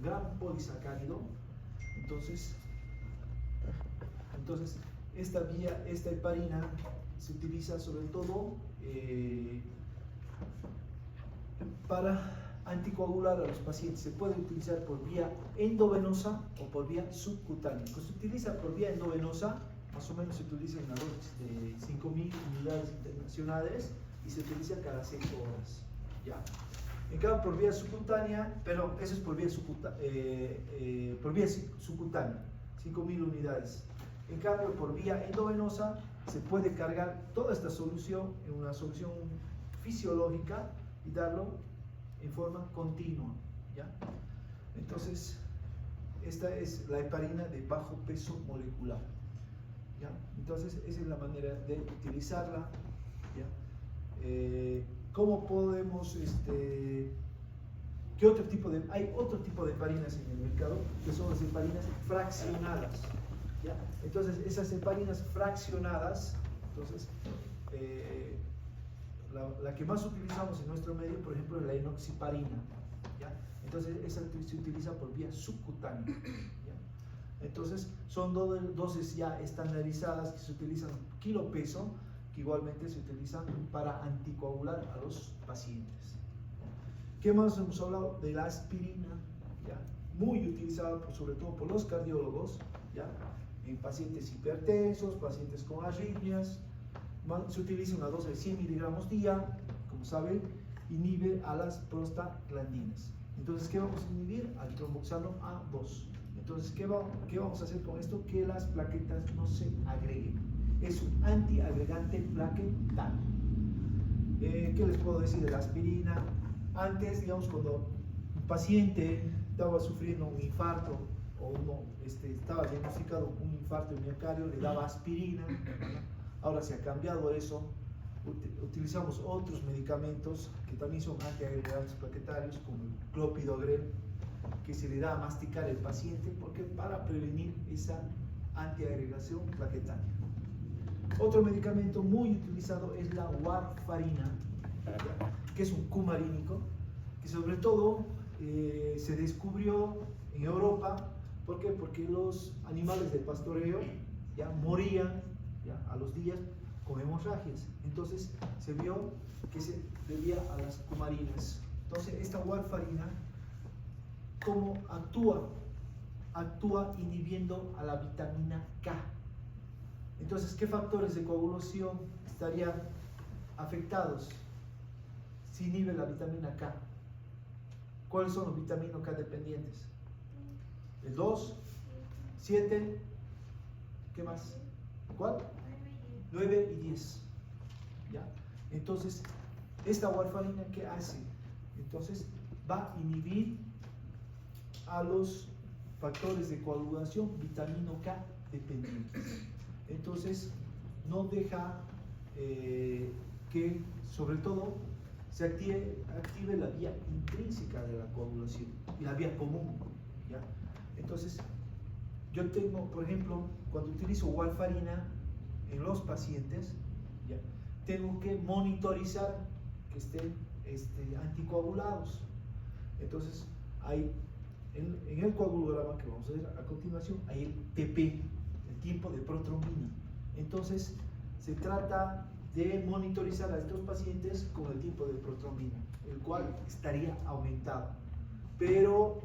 gran polisacárido. Entonces esta heparina se utiliza sobre todo para anticoagular a los pacientes. Se puede utilizar por vía endovenosa o por vía subcutánea. Cuando se utiliza por vía endovenosa, más o menos se utiliza en una dosis de 5.000 unidades internacionales y se utiliza cada 6 horas. ¿Ya? En cambio, por vía subcutánea, pero eso es por vía subcutánea, 5.000 unidades. En cambio, por vía endovenosa se puede cargar toda esta solución en una solución fisiológica y darlo en forma continua. ¿Ya? Entonces, esta es la heparina de bajo peso molecular. ¿Ya? Entonces, esa es la manera de utilizarla. ¿Ya? ¿Cómo podemos, qué otro tipo de, hay otro tipo de heparinas en el mercado, que son las heparinas fraccionadas? ¿Ya? Entonces, esas heparinas fraccionadas, entonces, la que más utilizamos en nuestro medio, por ejemplo, es la enoxiparina. ¿Ya? Entonces, esa se utiliza por vía subcutánea. ¿Ya? Entonces, son dosis ya estandarizadas que se utilizan kilo peso, que igualmente se utilizan para anticoagular a los pacientes. ¿Qué más hemos hablado? De la aspirina, ¿ya? Muy utilizada sobre todo por los cardiólogos, ¿ya? En pacientes hipertensos, pacientes con arritmias. Se utiliza una dosis de 100 miligramos día, como saben, inhibe a las prostaglandinas. Entonces, ¿qué vamos a inhibir? Al tromboxano A2. Entonces, ¿qué vamos a hacer con esto? Que las plaquetas no se agreguen. Es un antiagregante plaquetal. ¿Qué les puedo decir de la aspirina? Antes, digamos, cuando un paciente estaba sufriendo un infarto o estaba diagnosticado un infarto de miocardio, le daba aspirina. Ahora se ha cambiado eso. Utilizamos otros medicamentos que también son antiagregantes plaquetarios, como el clopidogrel, que se le da a masticar al paciente porque para prevenir esa antiagregación plaquetaria. Otro medicamento muy utilizado es la warfarina, que es un cumarínico, que sobre todo se descubrió en Europa. ¿Por qué? Porque los animales de pastoreo ya morían ya a los días con hemorragias. Entonces se vio que se debía a las cumarinas. Entonces esta warfarina, ¿cómo actúa? Actúa inhibiendo a la vitamina K. Entonces, ¿qué factores de coagulación estarían afectados si inhibe la vitamina K? ¿Cuáles son los vitaminas K dependientes? El 2, 7, ¿qué más? ¿Cuál? 9 y 10. ¿Ya? Entonces, esta warfarina, ¿qué hace? Entonces, va a inhibir a los factores de coagulación vitamina K dependientes. Entonces, no deja que, sobre todo, se active la vía intrínseca de la coagulación y la vía común. ¿Ya? Entonces, yo tengo, por ejemplo, cuando utilizo warfarina en los pacientes, ¿ya? Tengo que monitorizar que estén anticoagulados. Entonces, hay en el coagulograma que vamos a ver a continuación, hay el TP, el tiempo de protrombina. Entonces, se trata de monitorizar a estos pacientes con el tiempo de protrombina, el cual estaría aumentado. Pero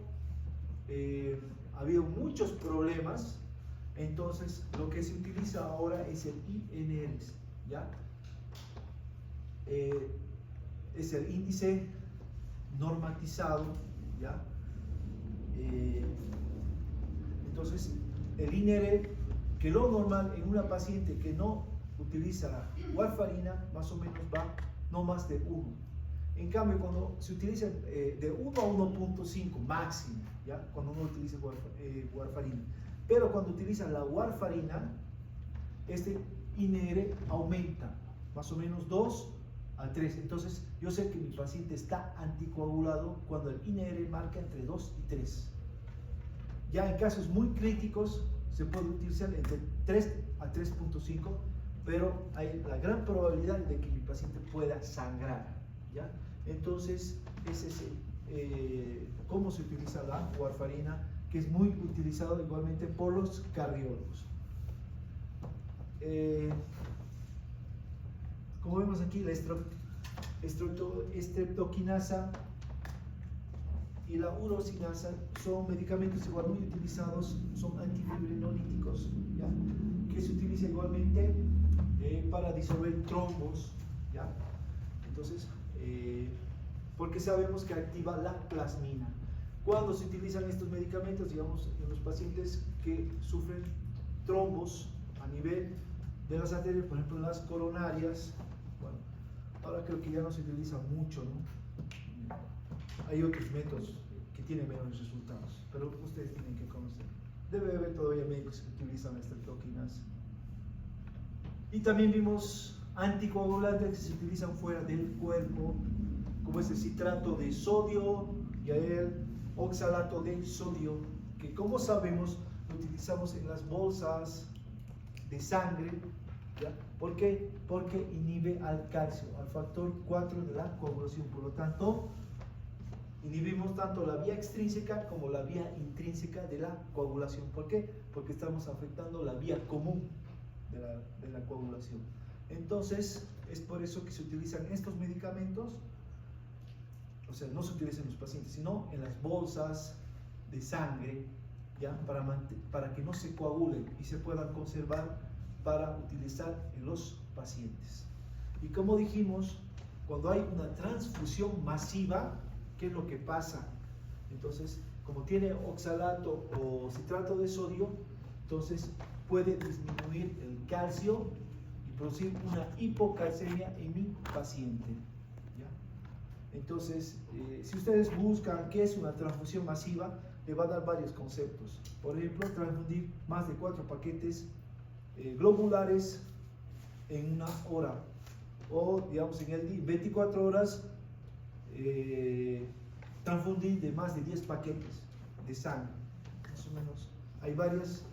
ha habido muchos problemas, entonces lo que se utiliza ahora es el INRs, ¿ya? Es el índice normatizado, ¿ya? Entonces, el INR, que lo normal en una paciente que no utiliza warfarina, más o menos va no más de 1. En cambio, cuando se utiliza de 1 a 1.5 máximo, ¿ya? Cuando uno utiliza warfarina. Pero cuando utiliza la warfarina, este INR aumenta, más o menos 2 a 3. Entonces, yo sé que mi paciente está anticoagulado cuando el INR marca entre 2 y 3. Ya en casos muy críticos se puede utilizar entre 3 a 3.5, pero hay la gran probabilidad de que mi paciente pueda sangrar, ¿ya? Entonces, ese es cómo se utiliza la warfarina, que es muy utilizado igualmente por los cardiólogos. Como vemos aquí, la estreptoquinasa y la urosinasa son medicamentos igual muy utilizados, son antifibrinolíticos, ¿ya? Que se utiliza igualmente para disolver trombos, ¿ya? Entonces, porque sabemos que activa la plasmina. Cuando se utilizan estos medicamentos, digamos, en los pacientes que sufren trombos a nivel de las arterias, por ejemplo, las coronarias, bueno, ahora creo que ya no se utiliza mucho, ¿no? Hay otros métodos que tienen menos resultados, pero ustedes tienen que conocer. Debe haber todavía médicos que utilizan la estreptoquinasa. Y también vimos anticoagulantes que se utilizan fuera del cuerpo, como es el citrato de sodio y el oxalato de sodio, que como sabemos lo utilizamos en las bolsas de sangre, ¿ya? ¿Por qué? Porque inhibe al calcio, al factor 4 de la coagulación. Por lo tanto, inhibimos tanto la vía extrínseca como la vía intrínseca de la coagulación. ¿Por qué? Porque estamos afectando la vía común de la coagulación. Entonces, es por eso que se utilizan estos medicamentos, o sea, no se utilizan en los pacientes, sino en las bolsas de sangre, ¿ya? Para que no se coagulen y se puedan conservar para utilizar en los pacientes. Y como dijimos, cuando hay una transfusión masiva, ¿qué es lo que pasa? Entonces, como tiene oxalato o citrato de sodio, entonces puede disminuir el calcio y producir una hipocalcemia en mi paciente, ¿ya? Entonces, si ustedes buscan qué es una transfusión masiva, le va a dar varios conceptos. Por ejemplo, transfundir más de 4 paquetes globulares en una hora, o digamos en el día, 24 horas, transfundir de más de 10 paquetes de sangre, más o menos. Hay varias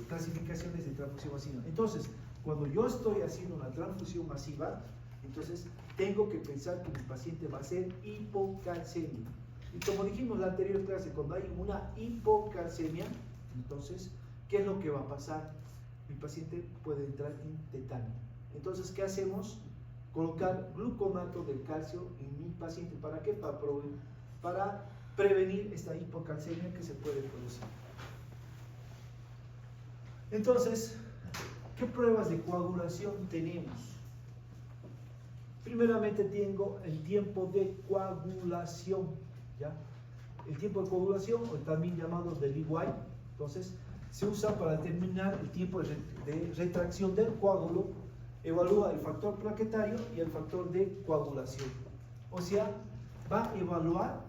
clasificaciones de transfusión masiva. Entonces, cuando yo estoy haciendo una transfusión masiva, entonces tengo que pensar que mi paciente va a ser hipocalcemia. Y como dijimos en la anterior clase, cuando hay una hipocalcemia, entonces, ¿qué es lo que va a pasar? Mi paciente puede entrar en tetania. Entonces, ¿qué hacemos? Colocar gluconato del calcio en mi paciente. ¿Para qué? Para prevenir esta hipocalcemia que se puede producir. Entonces, ¿qué pruebas de coagulación tenemos? Primeramente tengo el tiempo de coagulación, ¿ya? El tiempo de coagulación, o también llamado de Lee-White, entonces se usa para determinar el tiempo de retracción del coágulo. Evalúa el factor plaquetario y el factor de coagulación. O sea, va a evaluar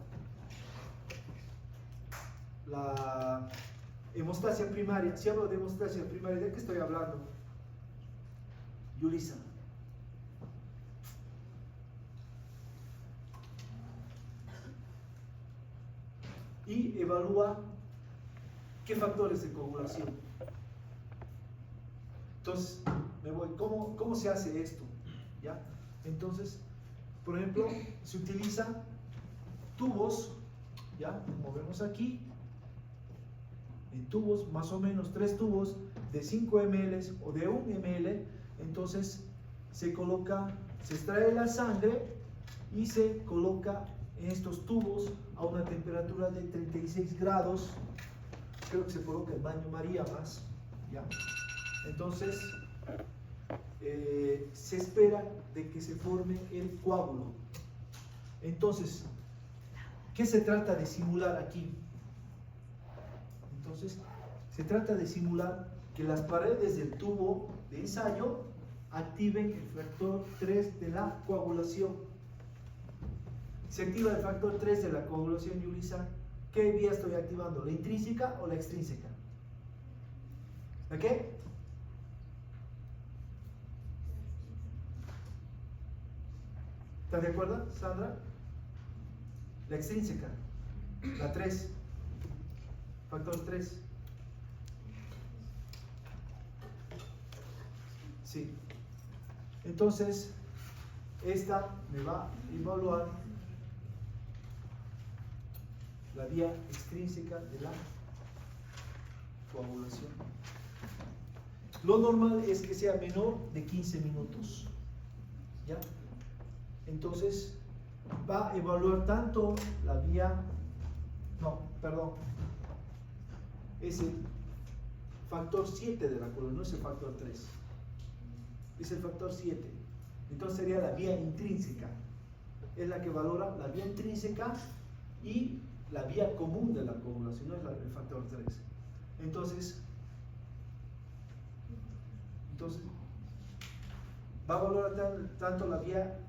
la hemostasia primaria. Si hablo de hemostasia primaria, ¿de qué estoy hablando? Yulisa. Y evalúa qué factores de coagulación. Entonces, ¿cómo se hace esto? ¿Ya? Entonces, por ejemplo, se utilizan tubos, ¿ya? Como vemos aquí, en tubos, más o menos 3 tubos de 5 ml o de 1 ml, entonces se extrae la sangre y se coloca en estos tubos a una temperatura de 36 grados, creo que se coloca el baño María más, ¿ya? Entonces, se espera de que se forme el coágulo. Entonces, ¿qué se trata de simular aquí? Entonces, se trata de simular que las paredes del tubo de ensayo activen el factor 3 de la coagulación. Se activa el factor 3 de la coagulación, Yulisa. ¿Qué vía estoy activando? ¿La intrínseca o la extrínseca? ¿La qué? ¿Estás de acuerdo, Sandra? La extrínseca, la 3, factor 3. Sí. Entonces, esta me va a evaluar la vía extrínseca de la coagulación. Lo normal es que sea menor de 15 minutos. ¿Ya? Entonces, va a evaluar tanto la vía, es el factor 7 de la coagulación, no es el factor 3, es el factor 7. Entonces sería la vía intrínseca, es la que valora la vía intrínseca y la vía común de la coagulación, no es el factor 3. Entonces va a valorar tanto la vía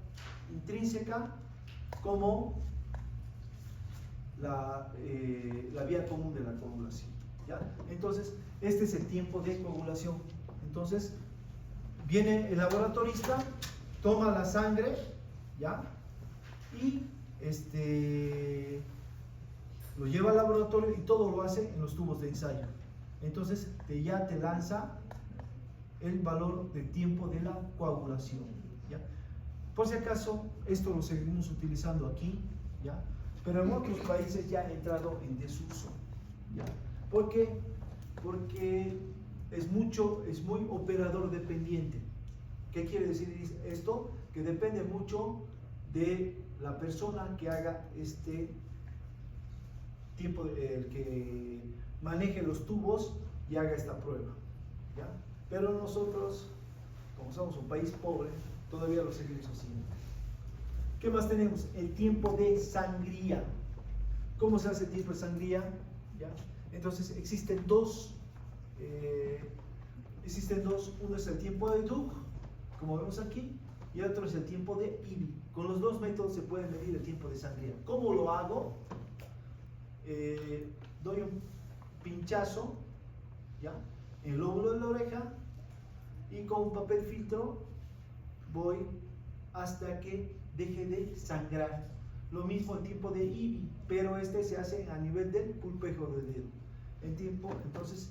intrínseca como la vía común de la coagulación. ¿Ya? Entonces, este es el tiempo de coagulación. Entonces, viene el laboratorista, toma la sangre, ¿ya? Y lo lleva al laboratorio y todo lo hace en los tubos de ensayo. Entonces, ya te lanza el valor de tiempo de la coagulación. ¿Ya? Por si acaso, esto lo seguimos utilizando aquí, ¿ya? Pero en otros países ya ha entrado en desuso. ¿Ya? ¿Por qué? Porque es muy operador dependiente. ¿Qué quiere decir esto? Que depende mucho de la persona que haga este tiempo, el que maneje los tubos y haga esta prueba. ¿Ya? Pero nosotros, como somos un país pobre, todavía lo seguimos haciendo. ¿Qué más tenemos? El tiempo de sangría. ¿Cómo se hace el tiempo de sangría? ¿Ya? Entonces existen dos. Uno es el tiempo de Doug, como vemos aquí, y otro es el tiempo de IBI. Con los dos métodos se puede medir el tiempo de sangría. ¿Cómo lo hago? Doy un pinchazo, ¿ya?, en el lóbulo de la oreja, y con un papel filtro voy hasta que deje de sangrar. Lo mismo el tiempo de IBI, pero este se hace a nivel del pulpejo del dedo. Entonces,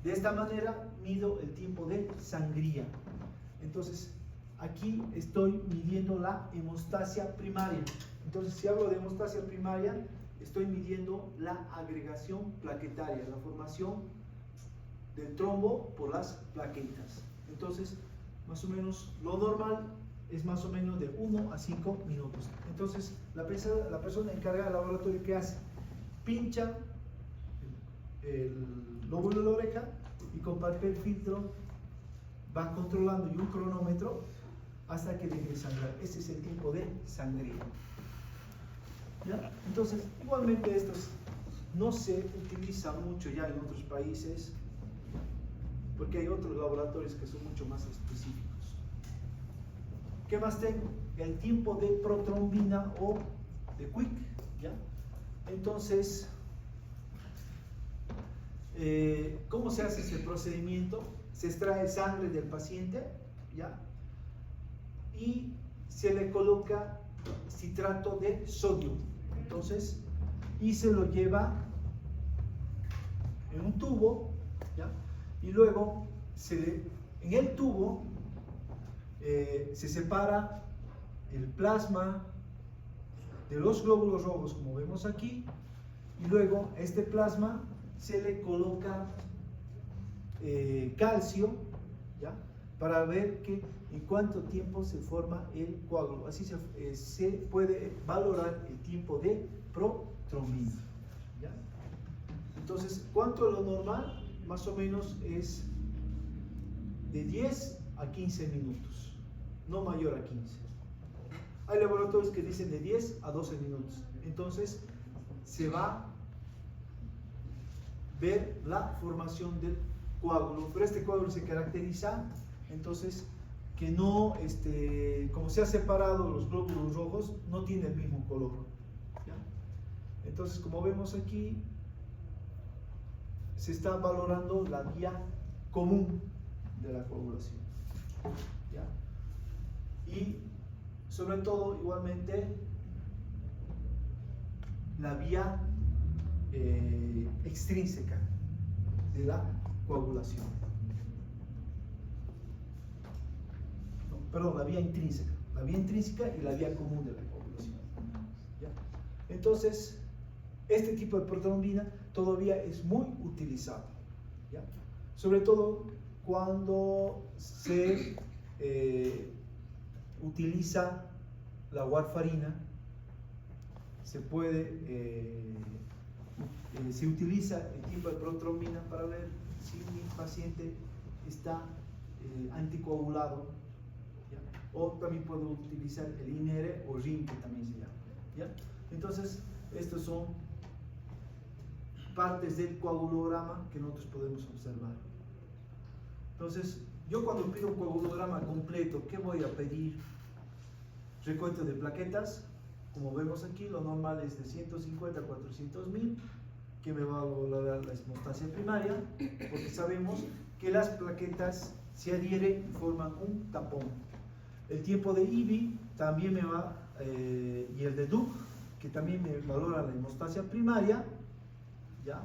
de esta manera mido el tiempo de sangría. Entonces, aquí estoy midiendo la hemostasia primaria. Entonces, si hablo de hemostasia primaria, estoy midiendo la agregación plaquetaria, la formación del trombo por las plaquetas. Entonces, más o menos, lo normal es más o menos de 1 a 5 minutos. Entonces, la persona encargada del laboratorio, ¿qué hace? Pincha el lóbulo de la oreja y con papel filtro va controlando y un cronómetro hasta que deje de sangrar. Ese es el tiempo de sangría. ¿Ya? Entonces, igualmente esto no se utiliza mucho ya en otros países, porque hay otros laboratorios que son mucho más específicos. ¿Qué más tengo? El tiempo de protrombina o de quick. ¿Ya? Entonces, ¿cómo se hace ese procedimiento? Se extrae sangre del paciente, ¿ya?, y se le coloca citrato de sodio. Entonces, y se lo lleva en un tubo, ¿ya?, y luego en el tubo se separa el plasma de los glóbulos rojos, como vemos aquí, y luego a este plasma se le coloca calcio, ¿ya?, para ver en cuánto tiempo se forma el coágulo. Así se puede valorar el tiempo de protrombina. ¿Ya? Entonces, ¿cuánto es lo normal? Más o menos es de 10 a 15 minutos, no mayor a 15. Hay laboratorios que dicen de 10 a 12 minutos. Entonces, se va a ver la formación del coágulo, pero este coágulo se caracteriza, entonces, que no, como se ha separado los glóbulos rojos, no tiene el mismo color. ¿Ya? Entonces, como vemos aquí, se está valorando la vía común de la coagulación. ¿Ya? Y sobre todo, igualmente, la vía extrínseca de la coagulación. Perdón, la vía intrínseca y la vía común de la coagulación. ¿Ya? Entonces, este tipo de protrombina todavía es muy utilizado, ¿ya? Sobre todo cuando se utiliza la warfarina, se utiliza el tipo de protrombina para ver si mi paciente está anticoagulado, ¿ya? O también puedo utilizar el INR o RIN, que también se llama, ¿ya? Entonces, estos son partes del coagulograma que nosotros podemos observar. Entonces, yo cuando pido un coagulograma completo, ¿qué voy a pedir? Recuento de plaquetas, como vemos aquí, lo normal es de 150 a 400.000, que me va a valorar la hemostasia primaria, porque sabemos que las plaquetas se adhieren y forman un tapón. El tiempo de IBI también me va, y el de DUC, que también me valora la hemostasia primaria, ¿ya?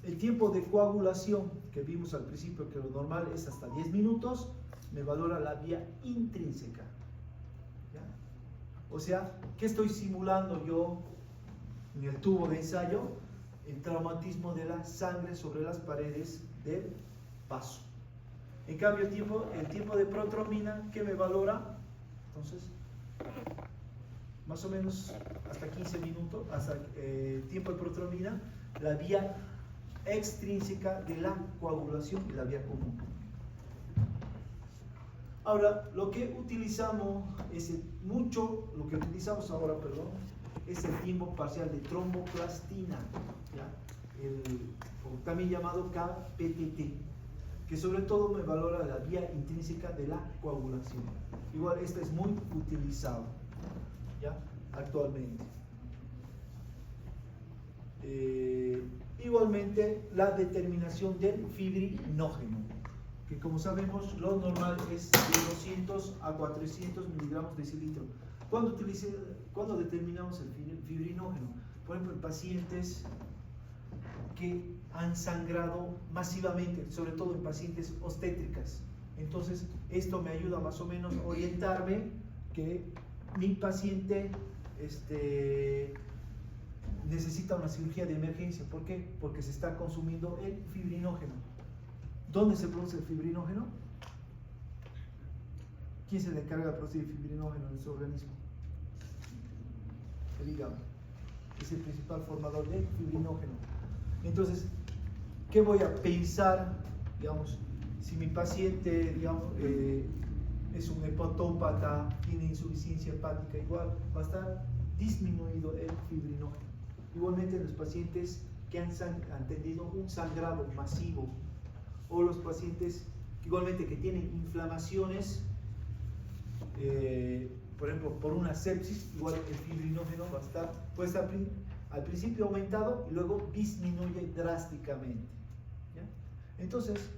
El tiempo de coagulación, que vimos al principio que lo normal es hasta 10 minutos, me valora la vía intrínseca, ¿ya? O sea, ¿qué estoy simulando yo en el tubo de ensayo? El traumatismo de la sangre sobre las paredes del vaso. En cambio, el tiempo de protrombina, ¿qué me valora? Entonces, más o menos hasta 15 minutos, hasta el tiempo de protrombina, la vía extrínseca de la coagulación y la vía común. Ahora, lo que utilizamos ahora, es el tiempo parcial de tromboplastina, ¿ya? También llamado KPTT, que sobre todo me valora la vía intrínseca de la coagulación. Igual, este es muy utilizado, ¿ya? Actualmente. Igualmente, la determinación del fibrinógeno, que como sabemos, lo normal es de 200 a 400 miligramos decilitro. ¿Cuándo determinamos el fibrinógeno? Por ejemplo, en pacientes que han sangrado masivamente, sobre todo en pacientes obstétricas. Entonces, esto me ayuda más o menos a orientarme que mi paciente necesita una cirugía de emergencia. ¿Por qué? Porque se está consumiendo el fibrinógeno. ¿Dónde se produce el fibrinógeno? ¿Quién se le encarga de producir el fibrinógeno en su organismo? El hígado. Es el principal formador del fibrinógeno. Entonces, ¿qué voy a pensar? Digamos, si mi paciente, digamos, es un hepatópata, tiene insuficiencia hepática, igual va a estar disminuido el fibrinógeno. Igualmente, los pacientes que han tenido un sangrado masivo, o los pacientes igualmente que tienen inflamaciones, por ejemplo, por una sepsis, igual el fibrinógeno puede estar al principio aumentado y luego disminuye drásticamente, ¿ya? Entonces,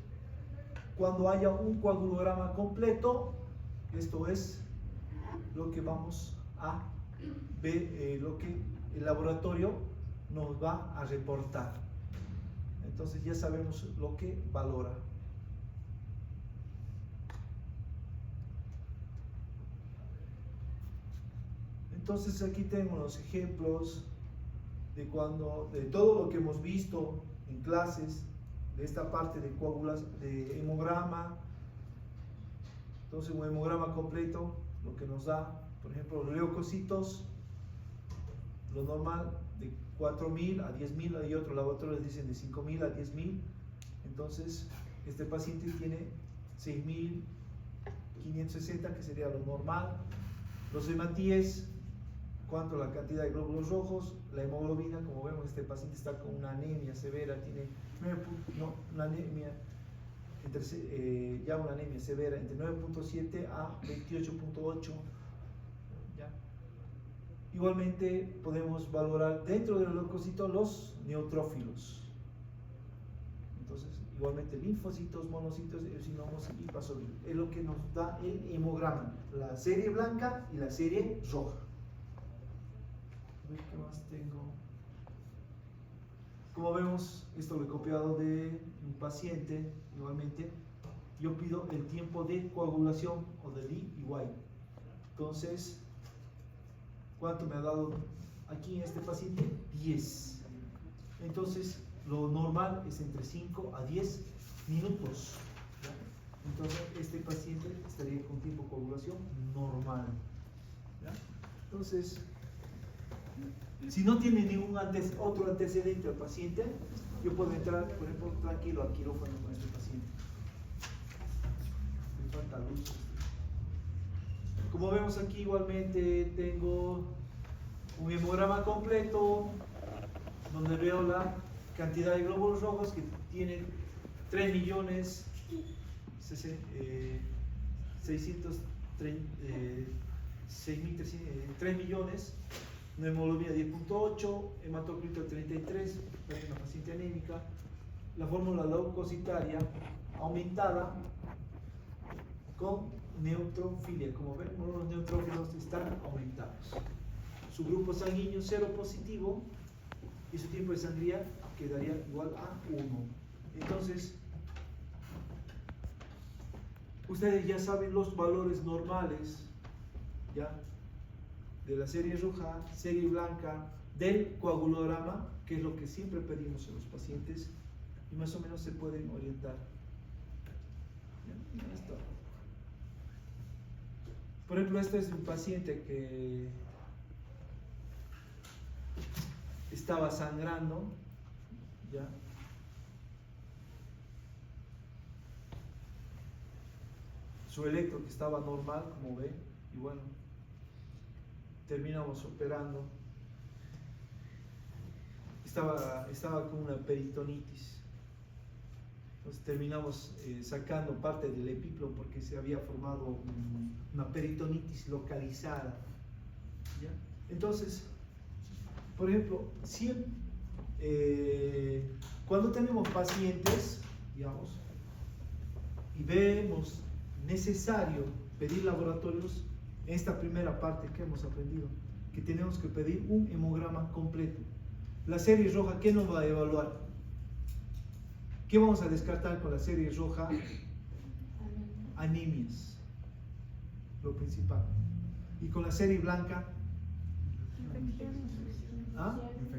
cuando haya un coagulograma completo, esto es lo que vamos a ver, lo que el laboratorio nos va a reportar. Entonces ya sabemos lo que valora. Entonces aquí tenemos los ejemplos de todo lo que hemos visto en clases, de esta parte de coagulación, de hemograma. Entonces un hemograma completo, lo que nos da, por ejemplo, los leucocitos, lo normal de 4.000 a 10.000, hay otros laboratorios que dicen de 5.000 a 10.000. Entonces este paciente tiene 6.560, que sería lo normal. Los hematíes, cuánto la cantidad de glóbulos rojos, la hemoglobina, como vemos, este paciente está con una anemia severa, tiene una anemia ya una anemia severa entre 9.7 a 28.8. Igualmente podemos valorar dentro de los leucocitos los neutrófilos. Entonces, igualmente linfocitos, monocitos, eosinófilos y basofilos. Es lo que nos da el hemograma, la serie blanca y la serie roja. A ver qué más tengo. Como vemos, esto lo he copiado de un paciente. Igualmente, yo pido el tiempo de coagulación o de DIY. Entonces, ¿cuánto me ha dado aquí en este paciente 10. Entonces, lo normal es entre 5 a 10 minutos. ¿Ya? Entonces, este paciente estaría con tiempo de coagulación normal. ¿Ya? Entonces, si no tiene ningún otro antecedente al paciente, yo puedo entrar, por ejemplo, tranquilo al quirófano con este paciente. Me falta luz. Como vemos aquí, igualmente tengo un hemograma completo donde veo la cantidad de glóbulos rojos que tiene 3 millones 3 millones, una hemoglobina 10.8, hematocrito 33, una paciente anémica, la fórmula leucocitaria aumentada con neutrofilia. Como ven, los neutrófilos están aumentados. Su grupo sanguíneo cero positivo y su tiempo de sangría quedaría igual a 1. Entonces, ustedes ya saben los valores normales, ¿ya?, de la serie roja, serie blanca, del coagulograma, que es lo que siempre pedimos en los pacientes, y más o menos se pueden orientar. ¿Ya? Esto. Por ejemplo, este es un paciente que estaba sangrando, ¿ya? Su electro que estaba normal, como ven, y bueno, terminamos operando. Estaba con una peritonitis. Entonces terminamos sacando parte del epiplo porque se había formado una peritonitis localizada. ¿Ya? Entonces, por ejemplo, cuando tenemos pacientes, digamos, y vemos necesario pedir laboratorios, en esta primera parte que hemos aprendido, que tenemos que pedir un hemograma completo. La serie roja, ¿qué nos va a evaluar? ¿Qué vamos a descartar con la serie roja? Anemias, lo principal. Y con la serie blanca,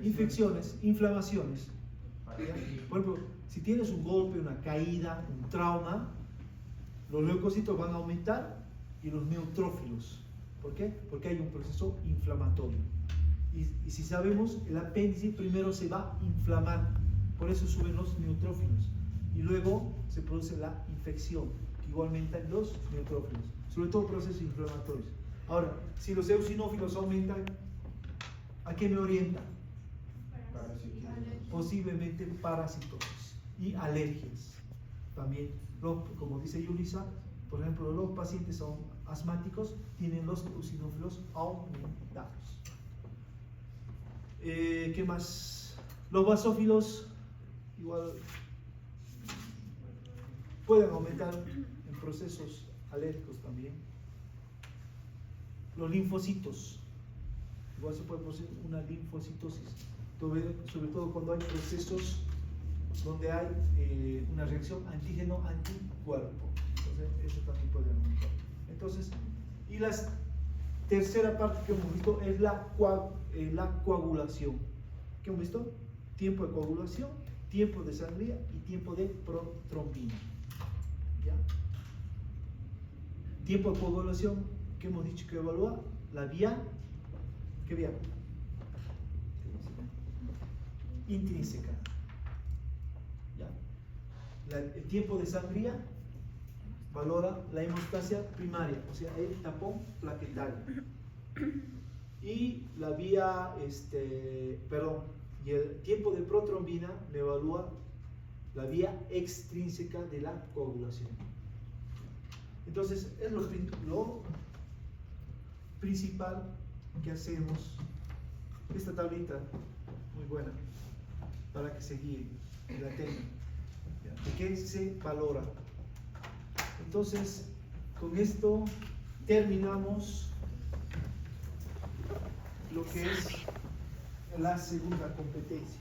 infecciones, inflamaciones. ¿Ya? Por ejemplo, si tienes un golpe, una caída, un trauma, los leucocitos van a aumentar y los neutrófilos. ¿Por qué? Porque hay un proceso inflamatorio. Y si sabemos, el apéndice primero se va a inflamar, por eso suben los neutrófilos. Y luego se produce la infección, que igualmente en los neutrófilos, sobre todo procesos inflamatorios. Ahora, si los eosinófilos aumentan, ¿a qué me orientan? Posiblemente parasitosis y alergias. También, como dice Yulisa, por ejemplo, los pacientes son asmáticos, tienen los eosinófilos aumentados. ¿Qué más? Los basófilos igual pueden aumentar en procesos alérgicos también. Los linfocitos, igual se puede producir una linfocitosis, sobre todo cuando hay procesos donde hay una reacción antígeno-anticuerpo. Entonces, eso también puede aumentar. Entonces, y la tercera parte que hemos visto es la coagulación. ¿Qué hemos visto? Tiempo de coagulación, tiempo de sangría y tiempo de protrombina. ¿Ya? Tiempo de coagulación, ¿qué hemos dicho que evalúa? La vía, ¿qué vía? Intrínseca. ¿Ya? El tiempo de sangría valora la hemostasia primaria, o sea, el tapón plaquetario. Y la vía, y el tiempo de protrombina me evalúa la vía extrínseca de la coagulación. Entonces, es lo principal que hacemos. Esta tablita, muy buena, para que se guíe y la tengan. ¿De qué se valora? Entonces, con esto terminamos lo que es la segunda competencia.